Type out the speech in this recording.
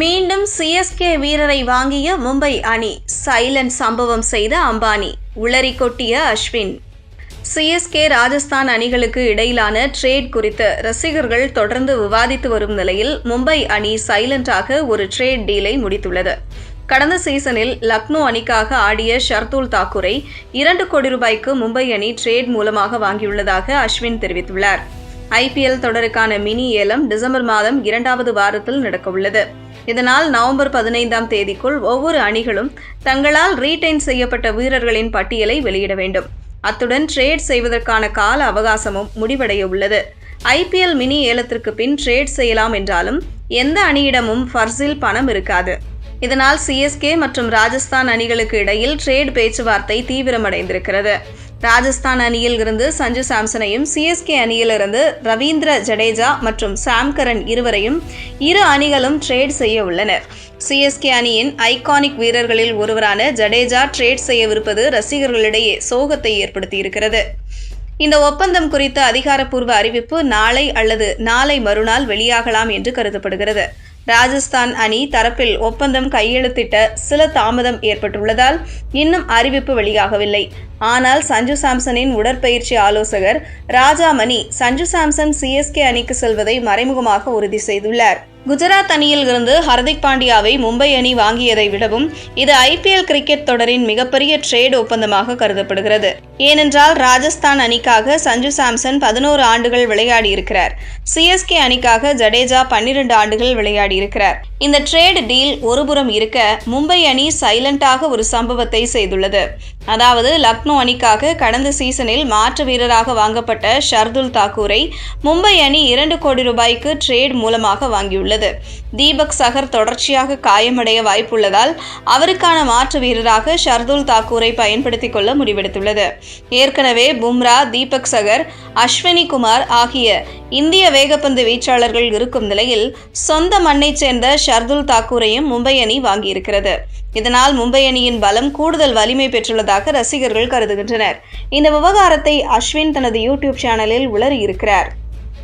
மீண்டும் சிஎஸ்கே வீரரை வாங்கிய மும்பை அணி. சைலண்ட் சம்பவம் செய்த அம்பானி. உளறி கொட்டிய அஸ்வின். சிஎஸ்கே ராஜஸ்தான் அணிகளுக்கு இடையிலான ட்ரேட் குறித்து ரசிகர்கள் தொடர்ந்து விவாதித்து வரும் நிலையில் மும்பை அணி சைலண்டாக ஒரு ட்ரேட் டீலை முடித்துள்ளது. கடந்த சீசனில் லக்னோ அணிக்காக ஆடிய ஷர்துல் தாக்கூரை 2 கோடி ரூபாய்க்கு மும்பை அணி ட்ரேட் மூலமாக வாங்கியுள்ளதாக அஸ்வின் தெரிவித்துள்ளார். IPL தொடருக்கான மினி ஏலம் டிசம்பர் மாதம் 2வது வாரத்தில் நடக்கவுள்ளது. இதனால் நவம்பர் 15ஆம் தேதிக்குள் ஒவ்வொரு அணிகளும் தங்களால் ரீடைன் செய்யப்பட்ட வீரர்களின் பட்டியலை வெளியிட வேண்டும். அத்துடன் ட்ரேட் செய்வதற்கான கால அவகாசமும் முடிவடைய உள்ளது. IPL மினி ஏலத்திற்கு பின் ட்ரேட் செய்யலாம் என்றாலும் எந்த அணியிடமும் பர்ஸில் பணம் இருக்காது. இதனால் சிஎஸ்கே மற்றும் ராஜஸ்தான் அணிகளுக்கு இடையில் ட்ரேட் பேச்சுவார்த்தை தீவிரமடைந்திருக்கிறது. ராஜஸ்தான் அணியில் இருந்து சஞ்சு சாம்சனையும், சிஎஸ்கே அணியிலிருந்து ரவீந்திர ஜடேஜா மற்றும் சாம் கரன் இருவரையும் இரு அணிகளும் ட்ரேட் செய்ய உள்ளனர். சிஎஸ்கே அணியின் ஐகானிக் வீரர்களில் ஒருவரான ஜடேஜா ட்ரேட் செய்யவிருப்பது ரசிகர்களிடையே சோகத்தை ஏற்படுத்தியிருக்கிறது. இந்த ஒப்பந்தம் குறித்த அதிகாரப்பூர்வ அறிவிப்பு நாளை அல்லது நாளை மறுநாள் வெளியாகலாம் என்று கருதப்படுகிறது. ராஜஸ்தான் அணி தரப்பில் ஒப்பந்தம் கையெழுத்திட்ட சில தாமதம் ஏற்பட்டுள்ளதால் இன்னும் அறிவிப்பு வெளியாகவில்லை. ஆனால் சஞ்சு சாம்சனின் உடற்பயிற்சி ஆலோசகர் ராஜா மணி சஞ்சு சாம்சன் சிஎஸ்கே அணிக்கு செல்வதை மறைமுகமாக உறுதி செய்துள்ளார். குஜராத் அணியில் இருந்து ஹர்திக் பாண்டியாவை மும்பை அணி வாங்கியதை விடவும் இது IPL கிரிக்கெட் தொடரின் மிகப்பெரிய ட்ரேட் ஒப்பந்தமாக கருதப்படுகிறது. ஏனென்றால் ராஜஸ்தான் அணிக்காக சஞ்சு சாம்சன் 11 ஆண்டுகள் விளையாடியிருக்கிறார். சிஎஸ்கே அணிக்காக ஜடேஜா 12 ஆண்டுகள் விளையாடியிருக்கிறார். இந்த ட்ரேட் டீல் ஒருபுறம் இருக்க, மும்பை அணி சைலண்டாக ஒரு சம்பவத்தை செய்துள்ளது. அதாவது லக்னோ அணிக்காக கடந்த சீசனில் மாற்று வீரராக வாங்கப்பட்ட ஷர்துல் தாக்கூரை மும்பை அணி 2 கோடி ரூபாய்க்கு ட்ரேட் மூலமாக வாங்கியுள்ளது. தீபக் சகர் தொடர்ச்சியாக காயமடைய வாய்ப்புள்ளதால் அவருக்கான மாற்று வீரராக ஷர்துல் தாக்கூரை பயன்படுத்திக் கொள்ள முடிவெடுத்துள்ளது. ஏற்கனவே பும்ரா, தீபக் சகர், அஸ்வினி குமார் ஆகிய இந்திய வேகப்பந்து வீச்சாளர்கள் இருக்கும் நிலையில் சொந்த மண்ணைச் சேர்ந்த ஷர்துல் தாக்கூரையும் மும்பை அணி வாங்கியிருக்கிறது. இதனால் மும்பை அணியின் பலம் கூடுதல் வலிமை பெற்றுள்ளதாக ரசிகர்கள் கருதுகின்றனர். இந்த விவகாரத்தை அஸ்வின் தனது யூடியூப் சேனலில் உளறியிருக்கிறார்.